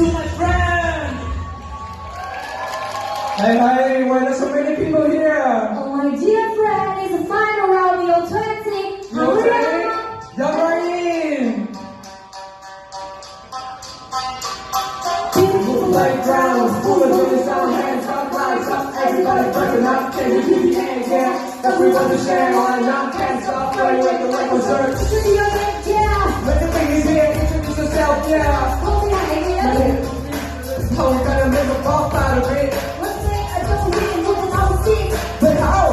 to my friend. Hey, hey, why there's so many people here? Oh, my dear friend, it's the final round of your 20. Beautiful playground, full of really sound, hands up, lights up, everybody breaking up, can you keep the hand, yeah? Everyone to share on, now can't stop, play like the record search. To your hand, yeah. Let the things here, introduce yourself, yeah. Oh, yeah, yeah. Oh, we gotta make a pop out of it. One thing I don't really know how to see. But how?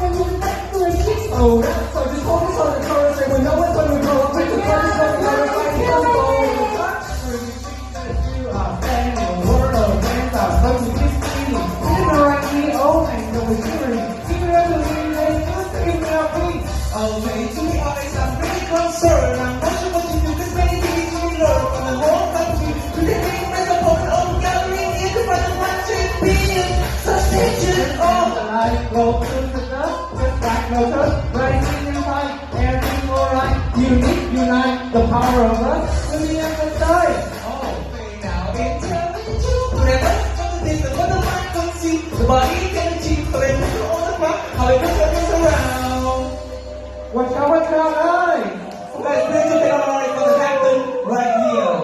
And look back to a shit. Oh, so just focus on the chorus, and when no one's gonna go, I'll take the first one, let it like it goes. Okay, to be honest, I'm really concerned. I'm not sure what you do, cause maybe we learn from the whole country. We can make metropolitan old gallery in the front of my champion. Such pictures of the light, go to the dust, just back no touch, rising in light, everything alright. Unite, the power of us, will be emphasized. Okay, now it's forever, something is the what the mind can see. The body can achieve, so they move on the ground, how it goes around. Watch out, hey! Let's bring the technology for the happen right here.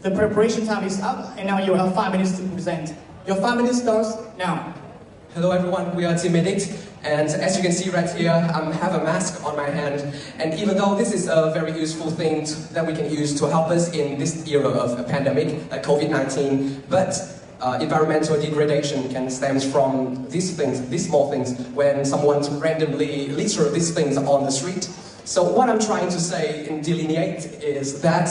The preparation time is up, and now you have 5 minutes to present. Your 5 minutes starts now. Hello everyone, we are Team ENGLISH, and as you can see right here, I have a mask on my hand. And even though this is a very useful thing that we can use to help us in this era of a pandemic, like COVID-19, but environmental degradation can stem from these things, these small things, when someone randomly litter these things on the street. So what I'm trying to say and delineate is that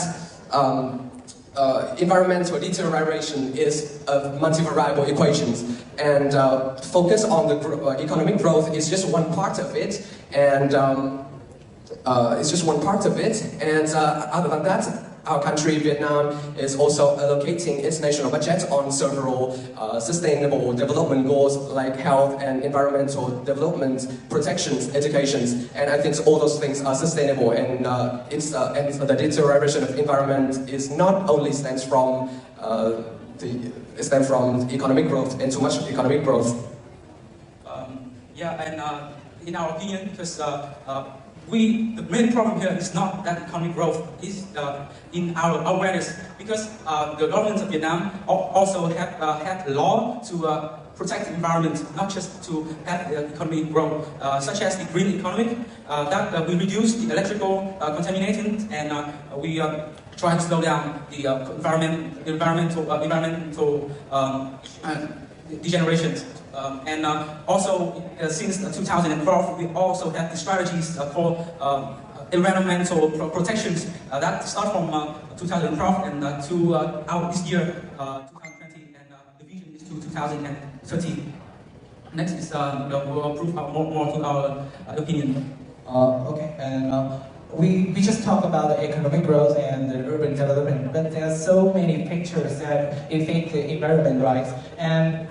environmental deterioration is of multivariable equations, and focus on the economic growth is just one part of it, and it's just one part of it. And other than that, our country, Vietnam, is also allocating its national budget on several sustainable development goals like health and environmental development, protections, educations, and I think all those things are sustainable. And and the deterioration of environment is not only stems from economic growth and too much economic growth. In our opinion, because the main problem here is not that economic growth, is in our awareness, because the government of Vietnam also had law to protect the environment, not just to have the economy grow, such as the green economy, that we reduce the electrical contaminants, and we try to slow down the environmental degenerations. And also, since 2012, we also have the strategies for environmental protections that start from 2012 and to this year, 2020, and the vision is to 2030. Next is we'll prove more to our opinion. Okay, and we just talked about the economic growth and the urban development, but there are so many factors that affect the environment, right? And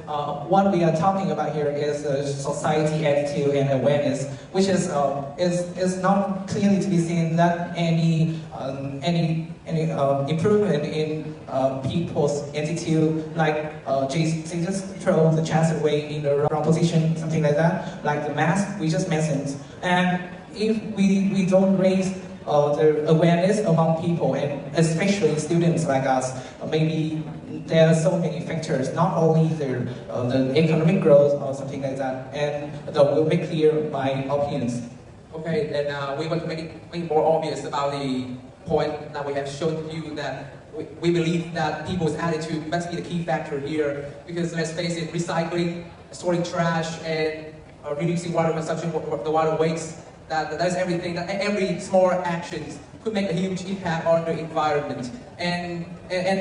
what we are talking about here is society attitude and awareness, which is not clearly to be seen that any improvement in people's attitude, like they just throw the chance away in the wrong position, something like that, like the mask we just mentioned. And if we don't raise the awareness among people, and especially students like us, maybe there are so many factors, not only the economic growth or something like that, and we'll make clear my opinions. Okay, then we want to make it more obvious about the point that we have shown to you, that we believe that people's attitude must be the key factor here, because let's face it, recycling, sorting trash, and reducing water consumption, the water waste, that's everything, that every small actions could make a huge impact on the environment. And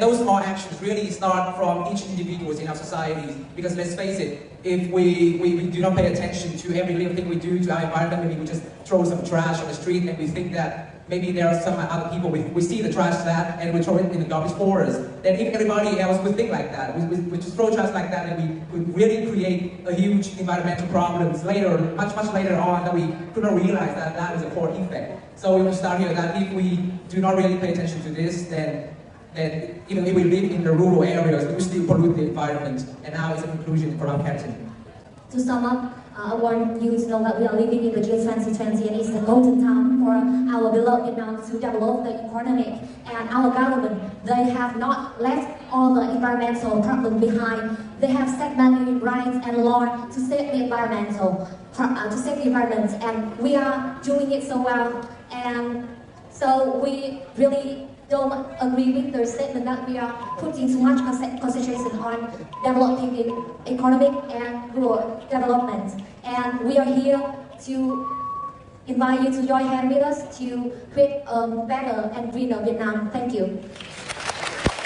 those small actions really start from each individual in our societies, because let's face it, if we do not pay attention to every little thing we do to our environment, maybe we just throw some trash on the street and we think that maybe there are some other people, we see the trash that and we throw it in the garbage for us. Then if everybody else would think like that, we just throw trash like that, and we could really create a huge environmental problems later, much later on, that we could not realize that that is a core effect. So we will start here that if we do not really pay attention to this, then even if we live in the rural areas, we will still pollute the environment. And now it's a conclusion from our captain. To sum up, I want you to know that we are living in the year 2020, and it's the golden time for our beloved Vietnam to develop the economic, and our government, they have not left all the environmental problems behind. They have set many rights and laws to save the environment, and we are doing it so well. And so we really don't agree with the statement that we are putting too much concentration on developing the economic and rural development. And we are here to invite you to join hands with us to create a better and greener Vietnam. Thank you.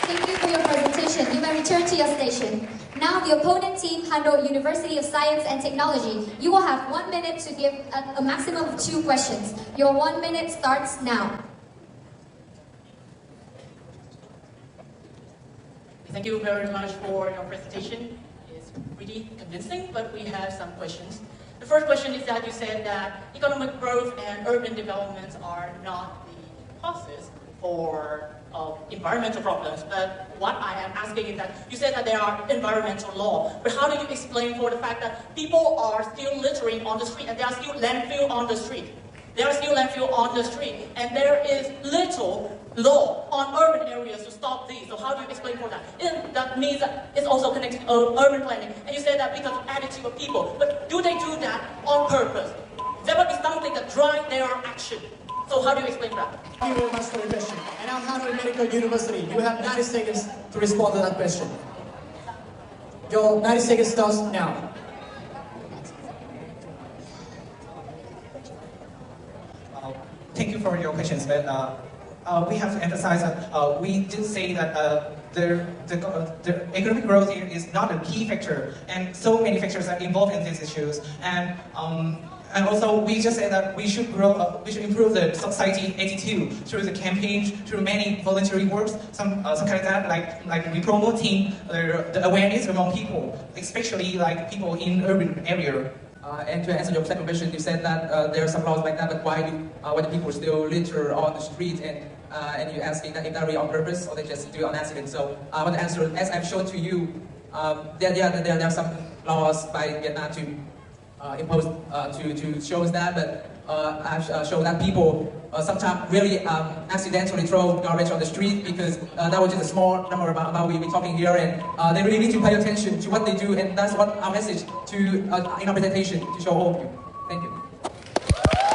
Thank you for your presentation. You may return to your station. Now the opponent team, Hà Nội University of Science and Technology, you will have 1 minute to give a maximum of 2 questions. Your 1 minute starts now. Thank you very much for your presentation. It's pretty convincing, but we have some questions. The first question is that you said that economic growth and urban developments are not the causes for environmental problems, but what I am asking is that you said that there are environmental laws, but how do you explain for the fact that people are still littering on the street and there are still landfill on the street? There are still landfill on the street, and there is little law on urban areas to stop these. So how do you explain for that? And that means that it's also connected to urban planning. And you said that because of attitude of people, but do they do that on purpose? There must be something that drives their action. So how do you explain that? Thank you very much for the question. And now Hanoi Medical University, you have 90 seconds to respond to that question. Your 90 seconds starts now. Thank you for your questions, but we have to emphasize that we did say that the economic growth here is not a key factor, and so many factors are involved in these issues. And also, we just said that we should improve the society attitude through the campaigns, through many voluntary works, some kind of that, like we promoting the awareness among people, especially like people in urban area. And to answer your second question, you said that there are some laws like that, but why do people still litter on the street? And you're asking that if they're really on purpose or they just do it on accident. So I want to answer, as I've shown to you, there are some laws by Vietnam to impose to show us that, but have shown that people sometimes really accidentally throw garbage on the street because that was just a small number about we're talking here, and they really need to pay attention to what they do, and that's what our message to in our presentation to show all of you. Thank you.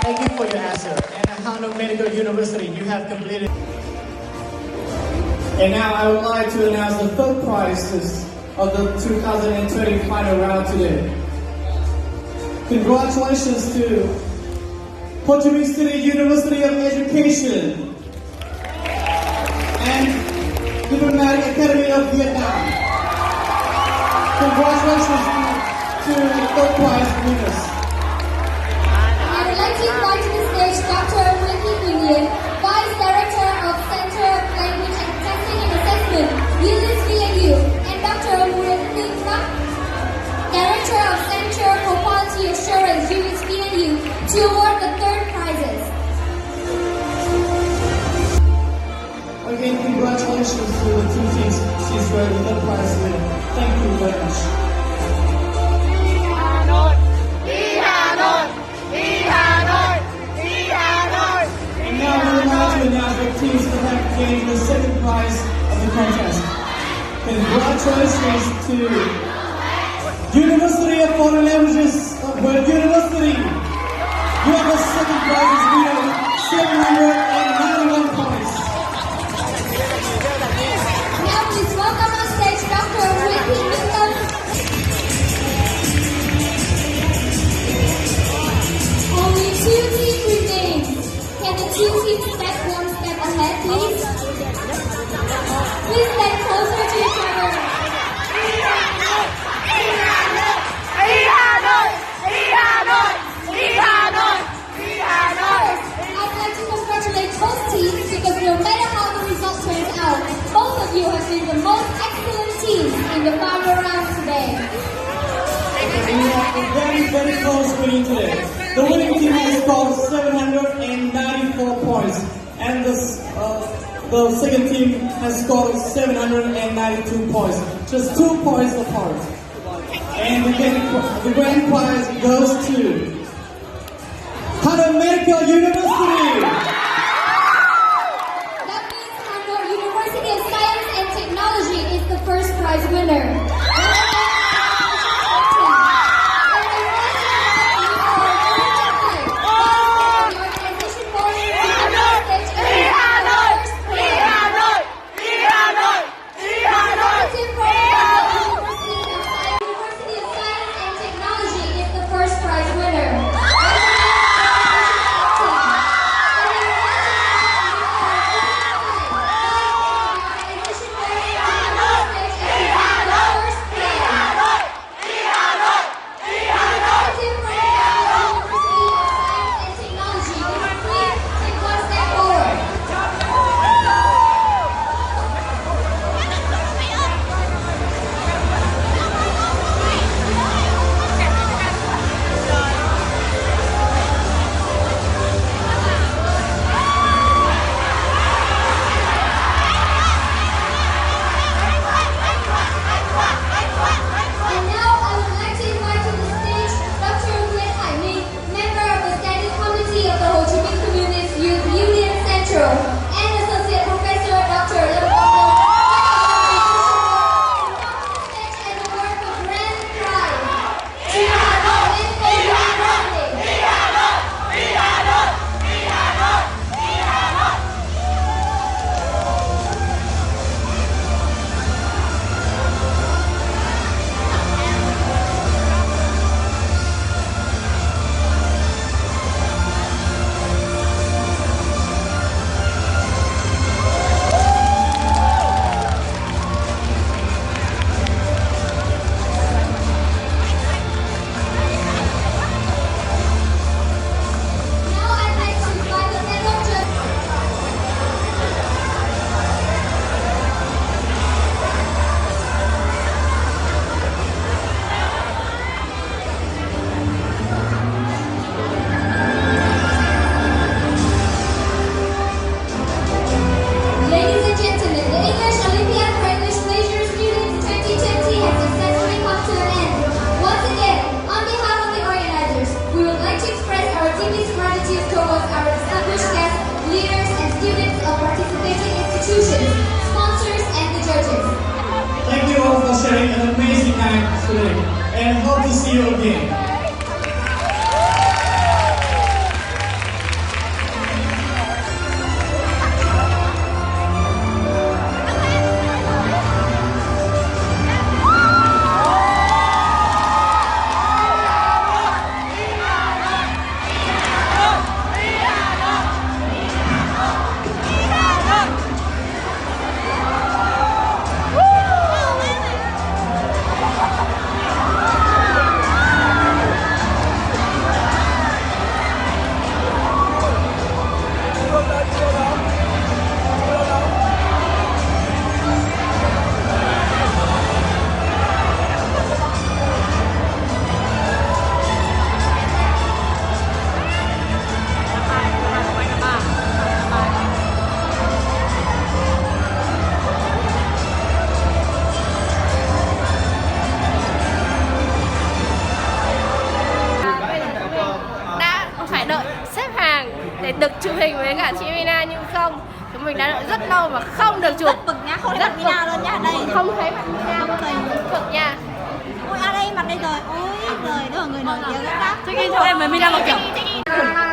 Thank you for your answer. And at HMU-Medict University, you have completed. And now I would like to announce the third prizes of the 2020 final round today. Congratulations to Ho Chi Minh City University of Education and Diplomatic Academy of Vietnam. Congratulations to the third prize winners. I would like to invite to the stage Dr. Ricky Nguyen, Vice Director of Center of Language and Testing and Assessment, ULIS VNU, and Dr. Nguyen Ninh Phắc, Director of Center for Quality Assurance, ULIS VNU, to award the third prizes. Again, congratulations to the two teams since we're the third prize winner. Thank you very much. And now we would like to announce the teams that have gained the second prize of the contest. Congratulations to University of Foreign Languages of World University. You have the second prize as winner with 791 points. Now please welcome on stage Dr. Ricky Nguyen. Only two teams remain. Can the two teams step one step ahead, please? Please stand closer to each other. First, I'd like to congratulate both teams because no matter how the result turns out, both of you have been the most excellent teams in the final round today. We have a very, very close winning today. The winning team has scored 794 points, and the second team has scored 792 points, just 2 points apart. And the grand prize goes to HMU-Medict University. That means Hà Nội University of Science and Technology is the first prize winner. institutions, sponsors, and the judges. Thank you all for sharing an amazing night today, and hope to see you again. Phải đợi xếp hàng để được chụp hình với cả chị Mina, nhưng không, chúng mình đã đợi rất lâu mà không được chụp. Rất bực nhá, không thấy mặt Mina luôn nhá. Đây không thấy mặt Mina bao giờ, bực nha. Ôi à đây, mặt đây rồi. Ôi trời, đó là người nổi tiếng lắm. Check-in cho em với Mina một kiểu.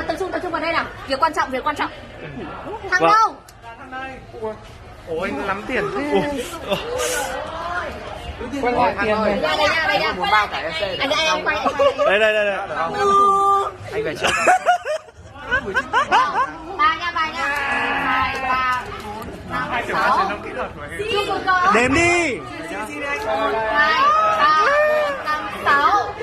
Tập trung vào đây nào. Việc quan trọng. Thằng đâu? Ôi anh lắm tiền thế. Quay lại tiền này. Đây nha. Muốn bao cả EC. Anh quay. Đây. Anh về trước. 3 nha. 2, 3, 4, 5, 6. Đếm đi. 2, 3, 4, 5, 6.